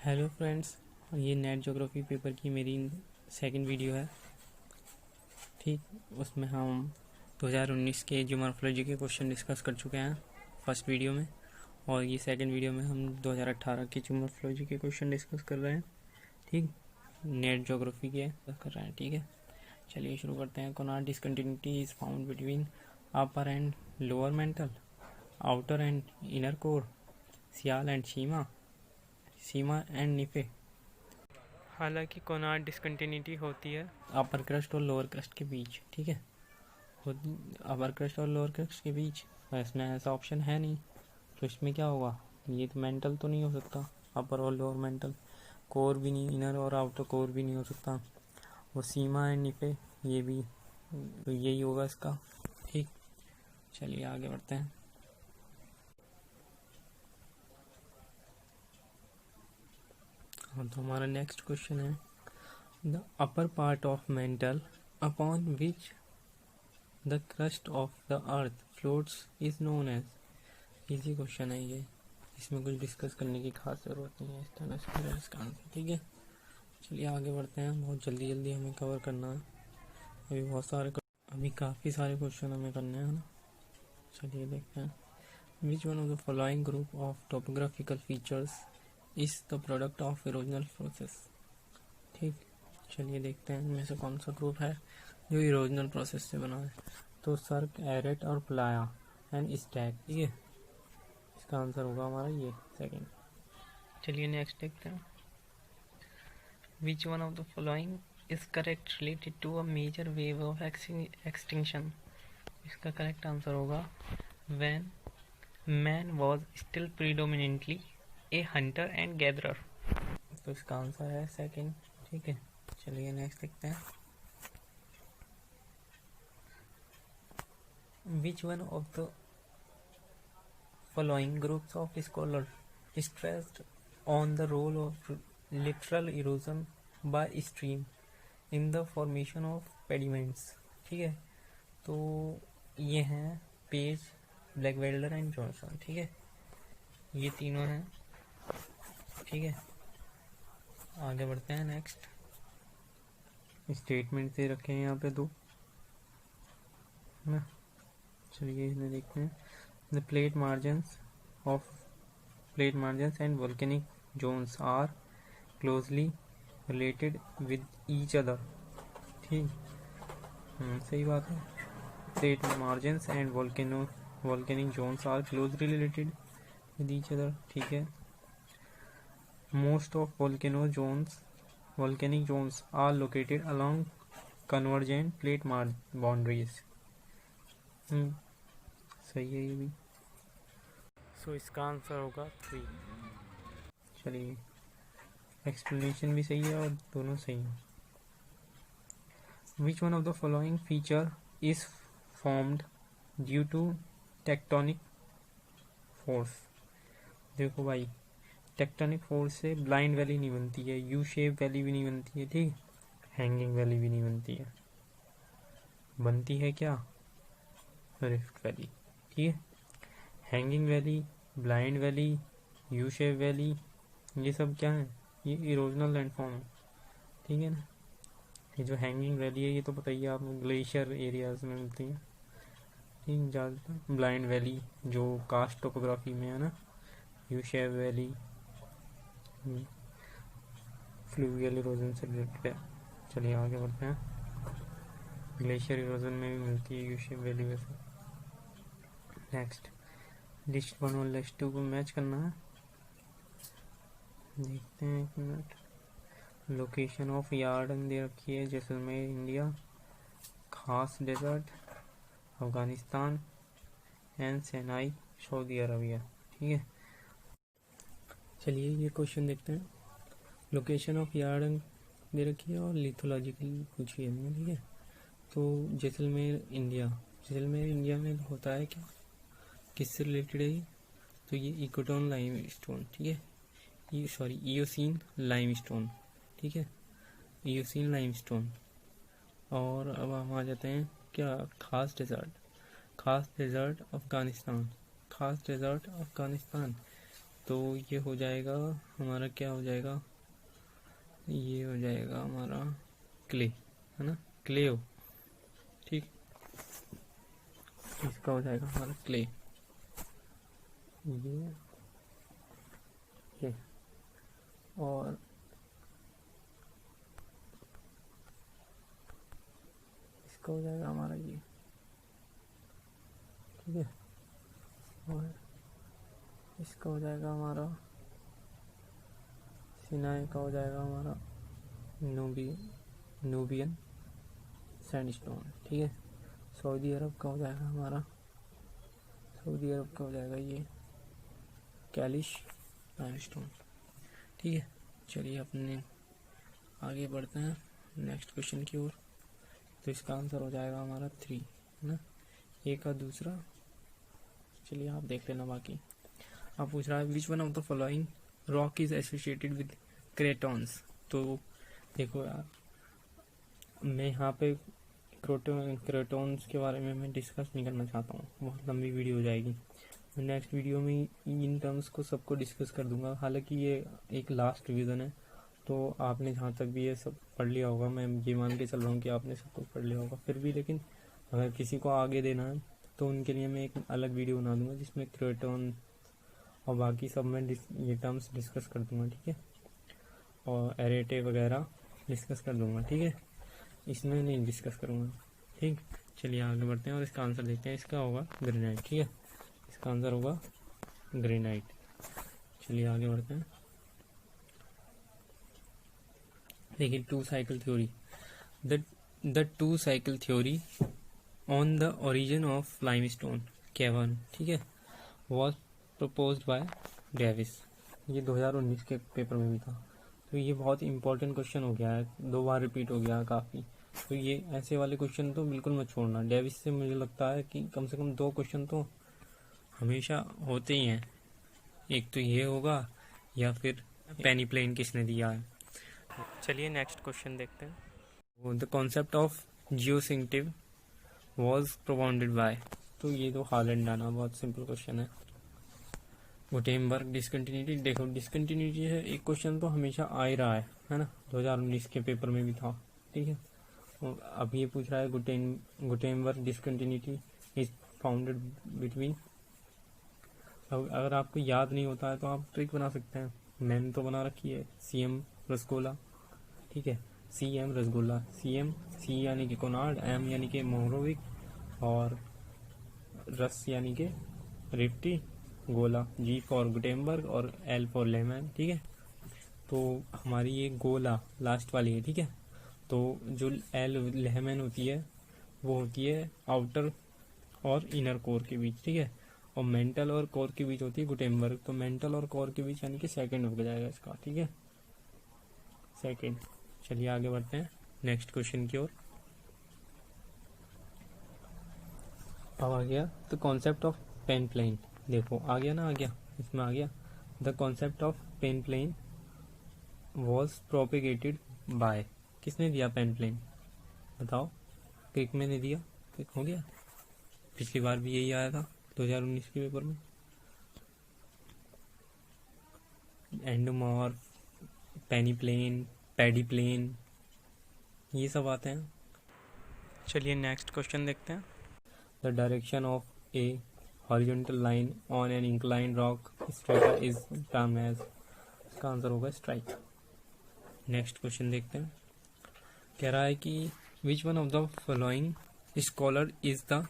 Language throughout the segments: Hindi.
हेलो फ्रेंड्स, ये नेट ज्योग्राफी पेपर की मेरी सेकंड वीडियो है। ठीक, उसमें हम 2019 के ज्योमॉर्फोलॉजी के क्वेश्चन डिस्कस कर चुके हैं फर्स्ट वीडियो में, और ये सेकंड वीडियो में हम 2018 के ज्योमॉर्फोलॉजी के क्वेश्चन डिस्कस कर रहे हैं। ठीक, नेट ज्योग्राफी के कर रहे हैं। ठीक है, चलिए शुरू करते हैं। Conrad discontinuity is found between upper and lower mantle, outer and inner core, sial and sima and nife. हालांकि कॉनॉट डिसकंटिन्यूटी होती है अपर क्रस्ट और लोअर क्रस्ट के बीच। ठीक है, अपर क्रस्ट और लोअर क्रस्ट के बीच, इसमें ऐसा ऑप्शन है नहीं, तो इसमें क्या होगा? ये तो मेंटल तो नहीं हो सकता, अपर और लोअर मेंटल, कोर भी नहीं, इनर और आउटर कोर भी नहीं हो सकता, और सीमा एंड निफे ये भी, तो यही होगा इसका। ठीक, चलिए आगे बढ़ते हैं। हाँ, तो हमारा नेक्स्ट क्वेश्चन है the upper part of mantle upon which the crust of the earth floats is known as. Easy question है ये, इसमें कुछ डिस्कस करने की खास जरूरत नहीं है, इस तरह से इसका आंसर। ठीक है, चलिए आगे बढ़ते हैं। बहुत जल्दी जल्दी हमें कवर करना है, अभी काफ़ी सारे क्वेश्चन हमें करने हैं ना। चलिए देखते हैं। Which one of the following group of topographical features is the product of erosional process. ठीक, चलिए देखते हैं इनमें से कौन सा ग्रुप है जो इरोजनल प्रोसेस से बना है। तो सर्क, एरेट और प्लाया एंड स्टैग। ठीक है, इसका आंसर होगा हमारा ये सेकंड। चलिए नेक्स्ट देखते हैं। Which one of the following is correct related to a major wave of extinction. इसका करेक्ट आंसर होगा when man was still predominantly a hunter and gatherer. तो इसका आंसर है सेकंड। ठीक है, चलिए नेक्स्ट देखते हैं। Which one of the following groups of scholars stressed on the role of literal erosion by stream in the formation of pediments? ठीक है, तो ये हैं पेज, ब्लैकवेल्डर एंड जॉनसन। ठीक है, ये तीनों हैं। ठीक है, आगे बढ़ते हैं। नेक्स्ट स्टेटमेंट दे रखे हैं यहाँ पे दो ना, चलिए इन्हें देखते हैं। The plate margins and volcanic zones are closely related with each other. ठीक, सही बात है। Plate margins and volcanic zones are closely related with each other. ठीक है। Most of volcanic zones are located along convergent plate boundaries. सही है ये भी। सो इसका आंसर होगा 3। चलिए, एक्सप्लेनेशन भी सही है और दोनों सही हैं। Which one of the following feature is formed due to tectonic force. देखो भाई, टेक्टोनिक फोर्स से ब्लाइंड वैली नहीं बनती है, यू शेप वैली भी नहीं बनती है, ठीक, हैंगिंग वैली भी नहीं बनती है। बनती है क्या? Rift valley. ठीक है, hanging valley, blind valley, U shape valley, ये सब क्या है? ये इरोजनल लैंडफॉर्म है। ठीक है ना। ये जो हैंगिंग वैली है, ये तो बताइए आप, ग्लेशियर एरियाज में मिलती है। ठीक, ज़्यादातर ब्लाइंड वैली जो कास्ट टोपोग्राफी में है ना, U shape valley fluvial erosion से रिलेटेड है। चलिए आगे बढ़ते हैं। ग्लेशियर इरोजन में भी मिलती है यू शेप वैली वैसे। नेक्स्ट, लिस्ट 1 और लिस्ट 2 को मैच करना है। देखते हैं, एक मिनट। लोकेशन ऑफ यार्डन दे रखी है जैसलमेर इंडिया, खास desert Afghanistan and Sinai Saudi Arabia. ठीक है, चलिए ये क्वेश्चन देखते हैं। लोकेशन ऑफ यार्डन दे रखी है और लिथोलॉजिकल पूछी है। ठीक है, तो जैसलमेर इंडिया में होता है क्या, किससे रिलेटेड है ये? तो ये इकोटोन लाइम स्टोन। ठीक है, ये सॉरी ईओसीन लाइम स्टोन। ठीक है, ईओसीन लाइम स्टोन। और अब हम आ जाते हैं क्या, खास डेजर्ट अफगानिस्तान। तो ये हो जाएगा हमारा, क्या हो जाएगा, ये हो जाएगा हमारा क्ले, है ना, क्ले हो, ठीक, इसका हो जाएगा हमारा क्ले, ये और इसका हो जाएगा हमारा ये, ठीक है, और इसका हो जाएगा हमारा सिनाई का हो जाएगा हमारा नूबियन सैंडस्टोन, ठीक है। सऊदी अरब का हो जाएगा हमारा, सऊदी अरब का हो जाएगा ये कैलिश सैंडस्टोन, ठीक है। चलिए अपने आगे बढ़ते हैं नेक्स्ट क्वेश्चन की ओर। तो इसका आंसर हो जाएगा हमारा 3, है ना, ए का दूसरा। चलिए आप देख लेना बाकी। आप पूछ रहा है which one of the following rock is associated with cratons. तो देखो यार, मैं यहाँ पे क्रेटॉन्स के बारे में मैं डिस्कस नहीं करना चाहता हूँ, बहुत लंबी वीडियो हो जाएगी। नेक्स्ट वीडियो में इन टर्म्स को सबको डिस्कस कर दूंगा। हालांकि ये एक लास्ट रिवीजन है, तो आपने जहाँ तक भी ये सब पढ़ लिया होगा, मैं ये मान के चल रहा हूँ कि आपने सब कुछ पढ़ लिया होगा। फिर भी लेकिन अगर किसी को आगे देना है तो उनके लिए मैं एक अलग वीडियो बना दूंगा जिसमें क्रेटॉन और बाकी सब मैं ये टर्म्स डिस्कस कर दूंगा, ठीक है, और एरेटे वगैरह डिस्कस कर दूंगा, ठीक है। इसमें नहीं डिस्कस करूँगा, ठीक। चलिए आगे बढ़ते हैं और इसका आंसर देखते हैं। इसका होगा ग्रेनाइट, ठीक है, इसका आंसर होगा ग्रेनाइट। चलिए आगे बढ़ते हैं। देखिए two cycle theory, the two cycle theory on the origin of limestone cavern, ठीक है, वॉज प्रपोज्ड बाय डेविस। ये 2019 के पेपर में भी था। तो ये बहुत इंपॉर्टेंट क्वेश्चन हो गया है, 2 बार रिपीट हो गया है काफ़ी। तो ये ऐसे वाले क्वेश्चन तो बिल्कुल मत छोड़ना। डेविस से मुझे लगता है कि कम से कम 2 क्वेश्चन तो हमेशा होते ही हैं, एक तो ये होगा या फिर पेनी प्लेन किसने दिया है। चलिए नेक्स्ट क्वेश्चन देखते हैं। The concept of geosyncline was propounded by. तो ये तो हालैंड आना, बहुत सिंपल क्वेश्चन है। गुटेनबर्ग डिसकंटिन्यूटी, देखो डिसकंटिन्यूटी है एक क्वेश्चन तो हमेशा आ ही रहा है ना, 2019 के पेपर में भी था, ठीक है। और अब ये पूछ रहा है Gutenberg discontinuity is founded between. अगर आपको याद नहीं होता है तो आप ट्रिक बना सकते हैं, मैंने तो बना रखी है, CM रसगोला, ठीक है, CM रसगुल्ला, C यानी कि कोनार्ड, M यानी कि मोहरोविक, और रस यानी कि रिफ्टी, गोला, G फॉर गुटेनबर्ग और L फॉर लेमैन, ठीक है। तो हमारी ये गोला लास्ट वाली है, ठीक है। तो जो L लेमैन होती है वो होती है आउटर और इनर कोर के बीच, ठीक है, और मेंटल और कोर के बीच होती है गुटेनबर्ग। तो मेंटल और कोर के बीच यानी कि सेकंड हो जाएगा इसका, ठीक है, सेकंड। चलिए आगे बढ़ते हैं नेक्स्ट क्वेश्चन की ओर। अब आ गया the concept of peneplain. देखो आ गया ना, आ गया, इसमें आ गया the concept of peneplain was propagated by. किसने दिया पेन प्लेन, बताओ। क्रिकमैन ने दिया, क्रिक हो गया, पिछली बार भी यही आया था 2019 के पेपर में। Endomorph, peneplain, pediplain, ये सब आते हैं। चलिए नेक्स्ट क्वेश्चन देखते हैं। The direction of a horizontal line on an inclined rock strata is term as. इसका आंसर होगा स्ट्राइक। नेक्स्ट क्वेश्चन देखते हैं। कह रहा है कि which one of the following scholar is the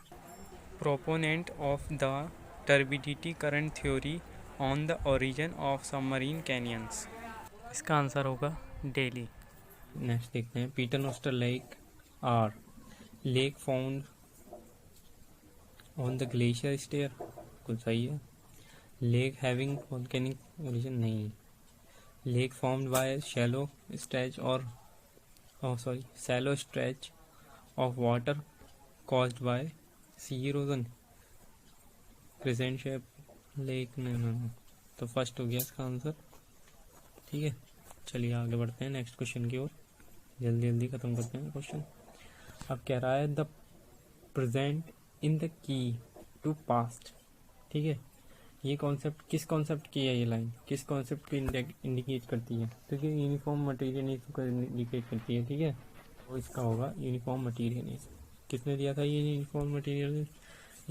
proponent of the turbidity current theory on the origin of submarine canyons. इसका आंसर होगा डेली। नेक्स्ट देखते हैं। Paternoster lake are lake found on the glacier stair, कुछ सही है। लेक हैविंग वोल्केनिक ओरिजिन, नहीं। Lake formed by shallow stretch और shallow stretch of water caused by sea erosion, crescent shape lake, नहीं। तो फर्स्ट हो गया इसका आंसर, ठीक है। चलिए आगे बढ़ते हैं नेक्स्ट क्वेश्चन की ओर, जल्दी जल्दी खत्म करते हैं क्वेश्चन। अब कह रहा है the present in the key to past, ठीक है। ये कॉन्सेप्ट किस कॉन्सेप्ट की है, ये लाइन किस कॉन्सेप्ट को इंडिकेट करती है? तो ये यूनिफॉर्म मटेरियलिज्म को इंडिकेट करती है, ठीक है। तो इसका होगा यूनिफॉर्म मटेरियलिज्म। किसने दिया था ये यूनिफॉर्म मटेरियलिज्म?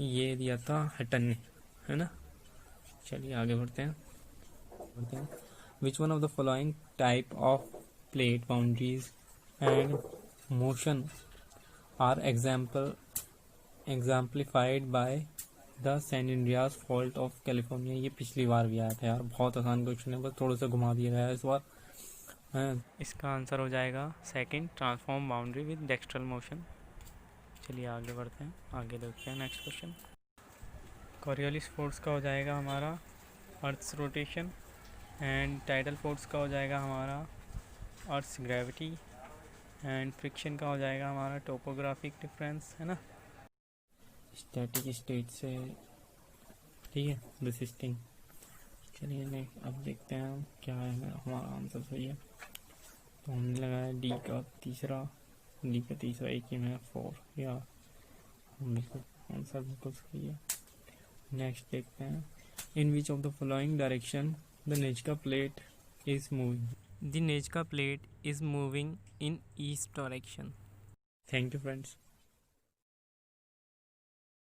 ये दिया था हटन ने, है ना। चलिए आगे बढ़ते हैं। Which one of the following type of plate boundaries and motion are exemplified by the San Andreas fault of California? ये पिछली बार भी आया था यार, बहुत आसान क्वेश्चन है, बस थोड़ा सा घुमा दिया गया है इस बार। इसका आंसर हो जाएगा second, transform boundary with dextral motion. चलिए आगे बढ़ते हैं, आगे देखते हैं नेक्स्ट क्वेश्चन। कॉरियोलिस फोर्स का हो जाएगा हमारा earth's rotation, and tidal force का हो जाएगा हमारा अर्थ्स ग्रेविटी, एंड फ्रिक्शन का हो जाएगा हमारा टोपोग्राफिक डिफरेंस, है ना। स्टैटिक स्टेट से, ठीक है, रेसिस्टिंग। चलिए अब देखते हैं क्या है हमारा आंसर सही है। तो हमने लगाया डी का तीसरा एक ही में 4, या आंसर बिल्कुल सही है। नेक्स्ट देखते हैं, in which of the following direction the Nazca plate is moving? The Nazca plate is moving in east direction. Thank you friends.